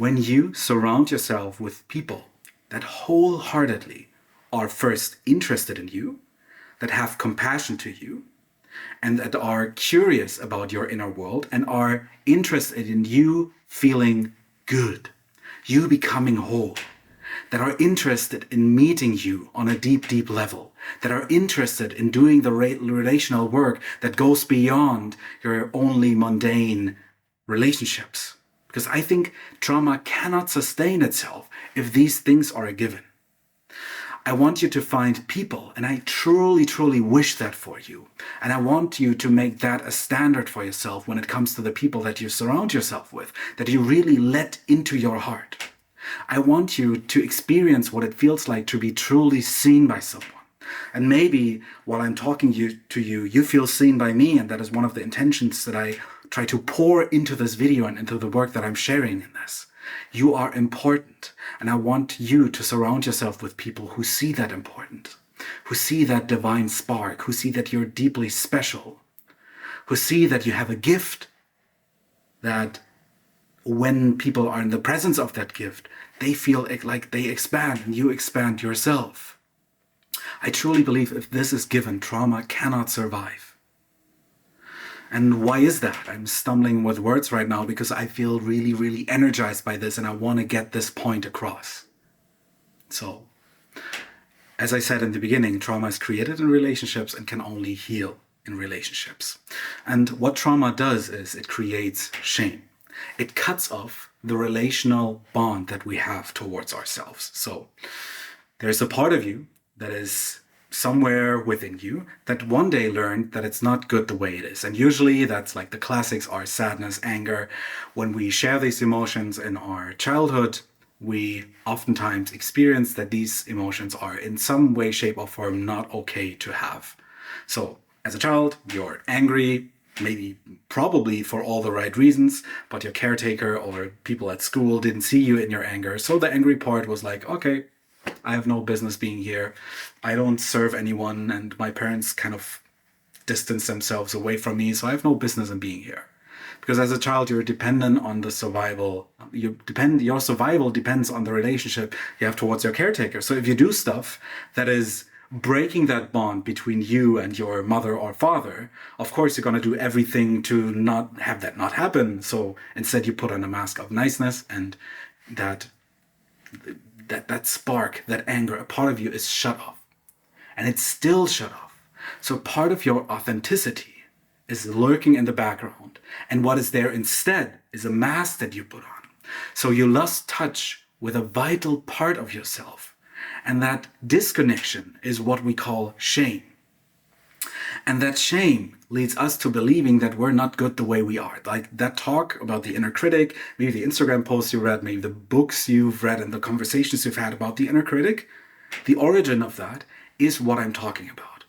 When you surround yourself with people that wholeheartedly are first interested in you, that have compassion to you, and that are curious about your inner world and are interested in you feeling good, you becoming whole, that are interested in meeting you on a deep, deep level, that are interested in doing the relational work that goes beyond your only mundane relationships. Because I think trauma cannot sustain itself if these things are a given. I want you to find people, and I truly, truly wish that for you. And I want you to make that a standard for yourself when it comes to the people that you surround yourself with, that you really let into your heart. I want you to experience what it feels like to be truly seen by someone. And maybe while I'm talking to you, you feel seen by me, and that is one of the intentions that I try to pour into this video and into the work that I'm sharing in this. You are important, and I want you to surround yourself with people who see that important, who see that divine spark, who see that you're deeply special, who see that you have a gift, that when people are in the presence of that gift, they feel like they expand and you expand yourself. I truly believe if this is given, trauma cannot survive. And why is that? I'm stumbling with words right now because I feel really, really energized by this and I want to get this point across. So, as I said in the beginning, trauma is created in relationships and can only heal in relationships. And what trauma does is it creates shame. It cuts off the relational bond that we have towards ourselves. So, there's a part of you that is somewhere within you that one day learned that it's not good the way it is. And usually that's like the classics are sadness, anger. When we share these emotions in our childhood, we oftentimes experience that these emotions are in some way, shape, or form not okay to have. So as a child, you're angry, maybe probably for all the right reasons, but your caretaker or people at school didn't see you in your anger. So the angry part was like, okay, I have no business being here. I don't serve anyone, and my parents kind of distance themselves away from me, so I have no business in being here. Because as a child, you're dependent on the survival. Your survival depends on the relationship you have towards your caretaker. So if you do stuff that is breaking that bond between you and your mother or father, of course you're going to do everything to not have that not happen. So instead you put on a mask of niceness, and that spark, that anger, a part of you is shut off. And it's still shut off. So part of your authenticity is lurking in the background. And what is there instead is a mask that you put on. So you lost touch with a vital part of yourself. And that disconnection is what we call shame. And that shame leads us to believing that we're not good the way we are. Like that talk about the inner critic, maybe the Instagram posts you read, maybe the books you've read and the conversations you've had about the inner critic, the origin of that is what I'm talking about.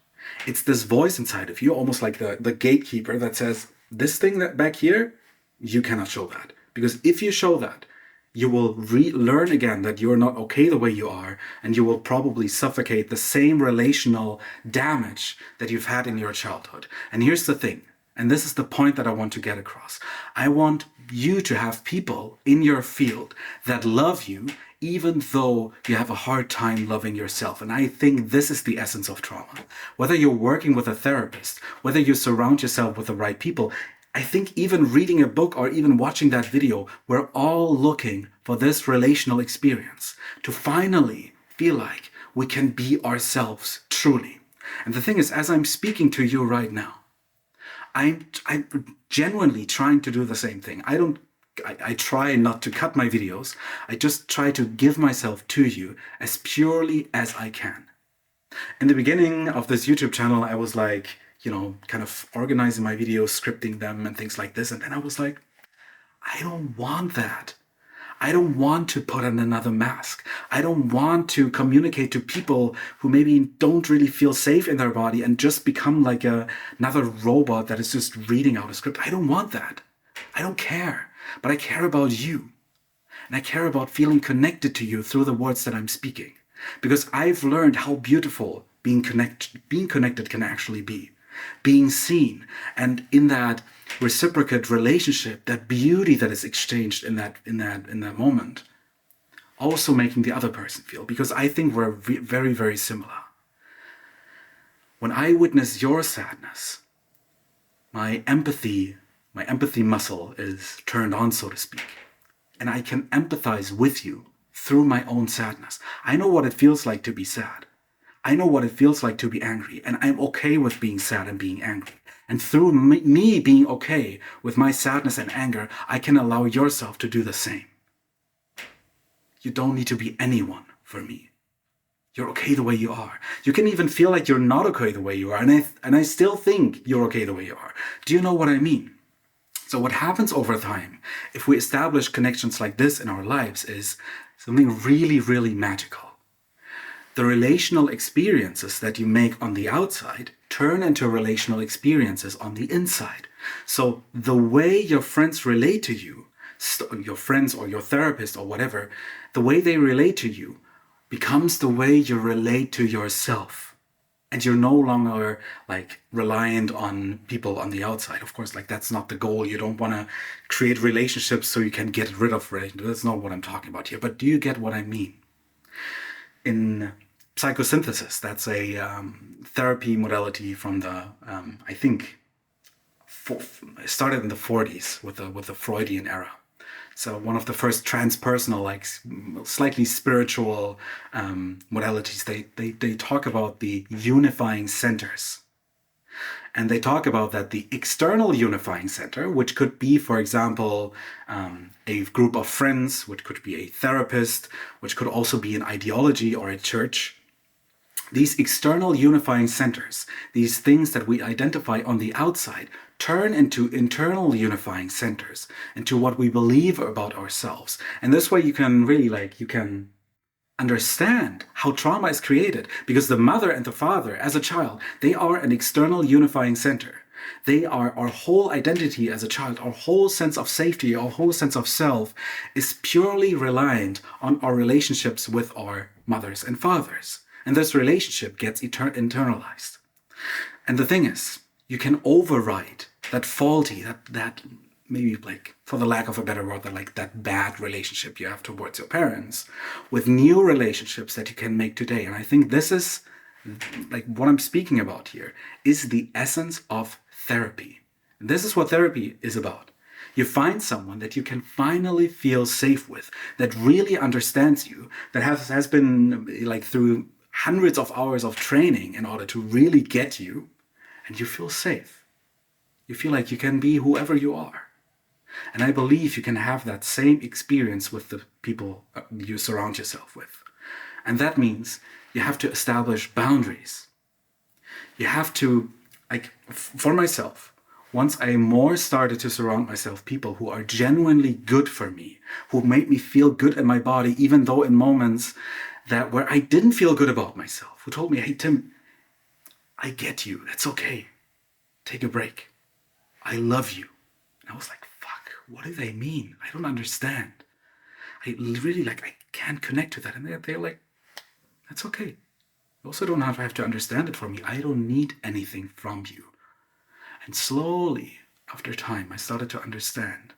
It's this voice inside of you, almost like the gatekeeper that says, this thing that back here, you cannot show that. Because if you show that, you will learn again that you're not okay the way you are, and you will probably suffocate the same relational damage that you've had in your childhood. And here's the thing, and this is the point that I want to get across. I want you to have people in your field that love you, even though you have a hard time loving yourself. And I think this is the essence of trauma. Whether you're working with a therapist, whether you surround yourself with the right people, I think even reading a book or even watching that video, we're all looking for this relational experience to finally feel like we can be ourselves truly. And the thing is, as I'm speaking to you right now, I'm genuinely trying to do the same thing. I try not to cut my videos. I just try to give myself to you as purely as I can. In the beginning of this YouTube channel, I was like, kind of organizing my videos, scripting them and things like this. And then I was like, I don't want that. I don't want to put on another mask. I don't want to communicate to people who maybe don't really feel safe in their body and just become like another robot that is just reading out a script. I don't want that. I don't care. But I care about you. And I care about feeling connected to you through the words that I'm speaking. Because I've learned how beautiful being connected can actually be. being seen, and in that reciprocate relationship, that beauty that is exchanged in that moment, also making the other person feel. Because I think we're very, very similar. When I witness your sadness, my empathy muscle is turned on, so to speak, and I can empathize with you through my own sadness. I know what it feels like to be sad. I know what it feels like to be angry, and I'm okay with being sad and being angry. And through me being okay with my sadness and anger, I can allow yourself to do the same. You don't need to be anyone for me. You're okay the way you are. You can even feel like you're not okay the way you are, and I still think you're okay the way you are. Do you know what I mean? So what happens over time, if we establish connections like this in our lives, is something really, really magical. The relational experiences that you make on the outside turn into relational experiences on the inside. So the way your friends relate to you, your friends or your therapist or whatever, the way they relate to you becomes the way you relate to yourself. And you're no longer like reliant on people on the outside. Of course, like that's not the goal. You don't want to create relationships so you can get rid of relationships. That's not what I'm talking about here. But do you get what I mean? In psychosynthesis, that's a therapy modality from the, I think, started in the 40s with the Freudian era. So one of the first transpersonal, like slightly spiritual modalities, they talk about the unifying centers. And they talk about that the external unifying center, which could be, for example, a group of friends, which could be a therapist, which could also be an ideology or a church. These external unifying centers, these things that we identify on the outside, turn into internal unifying centers, into what we believe about ourselves. And this way you can really you can understand how trauma is created, because the mother and the father as a child, they are an external unifying center. They are our whole identity as a child. Our whole sense of safety, our whole sense of self is purely reliant on our relationships with our mothers and fathers. And this relationship gets internalized. And the thing is, you can override that faulty, that maybe like, for the lack of a better word, that bad relationship you have towards your parents with new relationships that you can make today. And I think this is like what I'm speaking about here is the essence of therapy. This is what therapy is about. You find someone that you can finally feel safe with, that really understands you, that has been like through hundreds of hours of training in order to really get you, and you feel safe. You feel like you can be whoever you are. And I believe you can have that same experience with the people you surround yourself with. And that means you have to establish boundaries. You have to, like, for myself, once I more started to surround myself people who are genuinely good for me, who make me feel good in my body, even though in moments where I didn't feel good about myself, who told me, hey, Tim, I get you. That's okay. Take a break. I love you. And I was like, fuck, what do they mean? I don't understand. I really I can't connect to that. And they're like, that's okay. You also don't have to understand it from me. I don't need anything from you. And slowly, after time, I started to understand,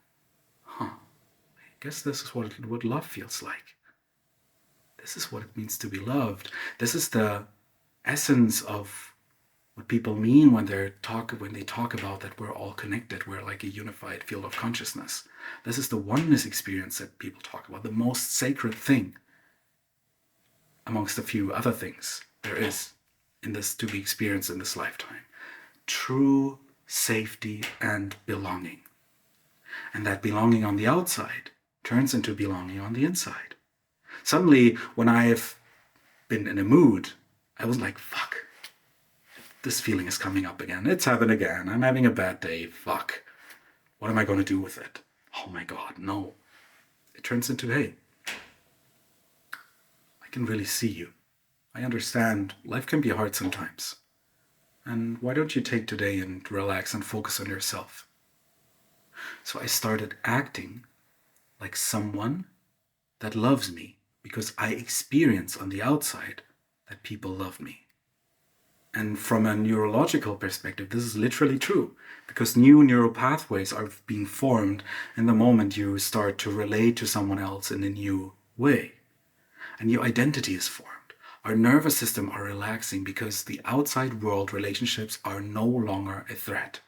I guess this is what love feels like. This is what it means to be loved. This is the essence of what people mean when they talk about that we're all connected, we're like a unified field of consciousness. This is the oneness experience that people talk about, the most sacred thing amongst a few other things there is in this to be experienced in this lifetime. True safety and belonging. And that belonging on the outside turns into belonging on the inside. Suddenly, when I've been in a mood, I was like, fuck, this feeling is coming up again. It's happened again. I'm having a bad day. Fuck. What am I going to do with it? Oh my God, no. It turns into, hey, I can really see you. I understand life can be hard sometimes. And why don't you take today and relax and focus on yourself? So I started acting like someone that loves me, because I experience on the outside that people love me. And from a neurological perspective, this is literally true, because new neural pathways are being formed in the moment you start to relate to someone else in a new way. A new identity is formed. Our nervous system are relaxing because the outside world relationships are no longer a threat.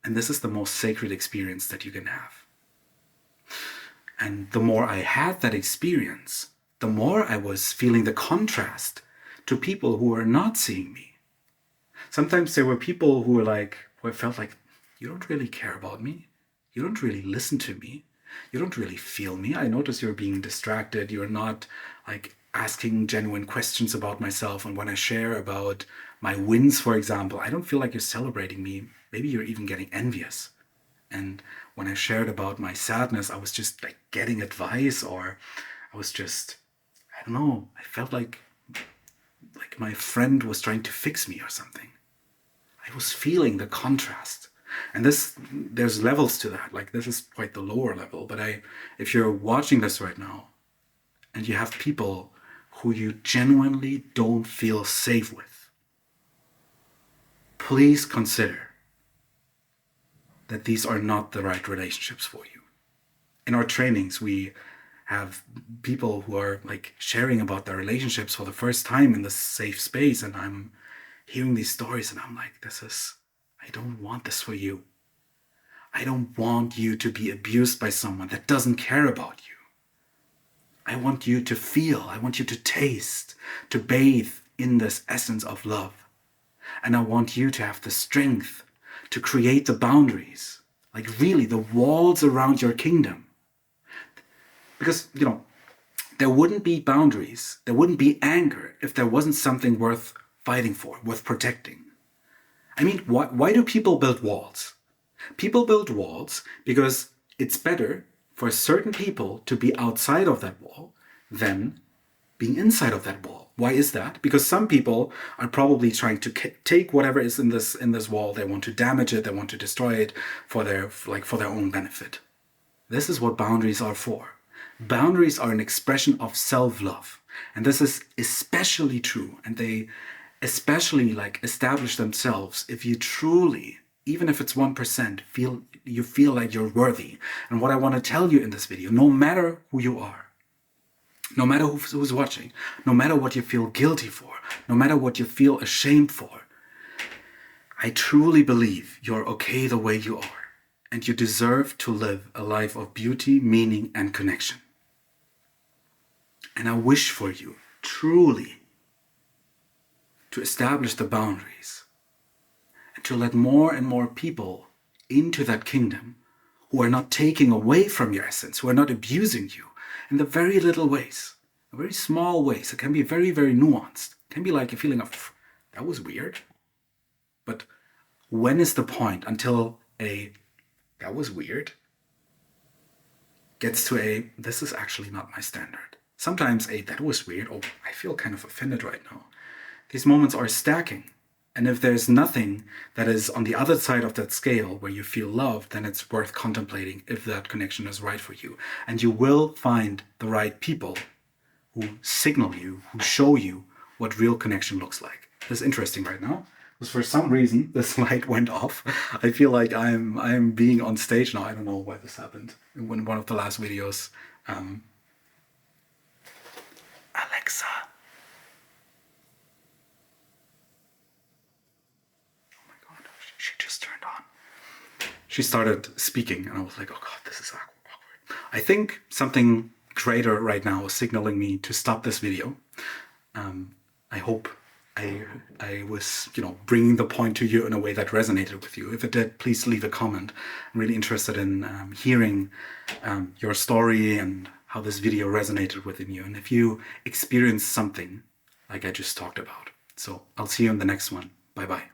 And this is the most sacred experience that you can have. And the more I had that experience, the more I was feeling the contrast to people who were not seeing me. Sometimes there were people who I felt like, you don't really care about me. You don't really listen to me. You don't really feel me. I notice you're being distracted. You're not asking genuine questions about myself. And when I share about my wins, for example, I don't feel like you're celebrating me. Maybe you're even getting envious. And when I shared about my sadness, I was just getting advice, or I was just, I don't know, I felt like my friend was trying to fix me or something. I was feeling the contrast. And there's levels to that. This is quite the lower level. But if you're watching this right now and you have people who you genuinely don't feel safe with, please consider that these are not the right relationships for you. In our trainings, we have people who are sharing about their relationships for the first time in this safe space, and I'm hearing these stories and I'm like, I don't want this for you. I don't want you to be abused by someone that doesn't care about you. I want you to feel, I want you to taste, to bathe in this essence of love. And I want you to have the strength to create the boundaries, really the walls around your kingdom. Because, there wouldn't be boundaries, there wouldn't be anger if there wasn't something worth fighting for, worth protecting. I mean, why do people build walls? People build walls because it's better for certain people to be outside of that wall than being inside of that wall. Why is that? Because some people are probably trying to take whatever is in this wall, they want to damage it, they want to destroy it for their own benefit. This is what boundaries are for. Boundaries are an expression of self-love. And this is especially true, and they especially establish themselves if you truly, even if it's 1%, you feel like you're worthy. And what I want to tell you in this video, no matter who you are, no matter who's watching, no matter what you feel guilty for, no matter what you feel ashamed for, I truly believe you're okay the way you are, and you deserve to live a life of beauty, meaning, and connection. And I wish for you, truly, to establish the boundaries and to let more and more people into that kingdom who are not taking away from your essence, who are not abusing you in the very little ways, very small ways. It can be very, very nuanced. It can be like a feeling of, that was weird. But when is the point until that was weird gets to this is actually not my standard? Sometimes that was weird, oh, I feel kind of offended right now. These moments are stacking. And if there's nothing that is on the other side of that scale where you feel loved, then it's worth contemplating if that connection is right for you. And you will find the right people who signal you, who show you what real connection looks like. This is interesting right now, because for some reason this light went off. I feel like I'm being on stage now. I don't know why this happened. In one of the last videos, Alexa. Oh my God, she just turned on. She started speaking and I was like, oh God, this is awkward. I think something greater right now is signaling me to stop this video. I hope I was, bringing the point to you in a way that resonated with you. If it did, please leave a comment. I'm really interested in hearing your story and how this video resonated within you, and if you experienced something like I just talked about. So I'll see you in the next one. Bye-bye.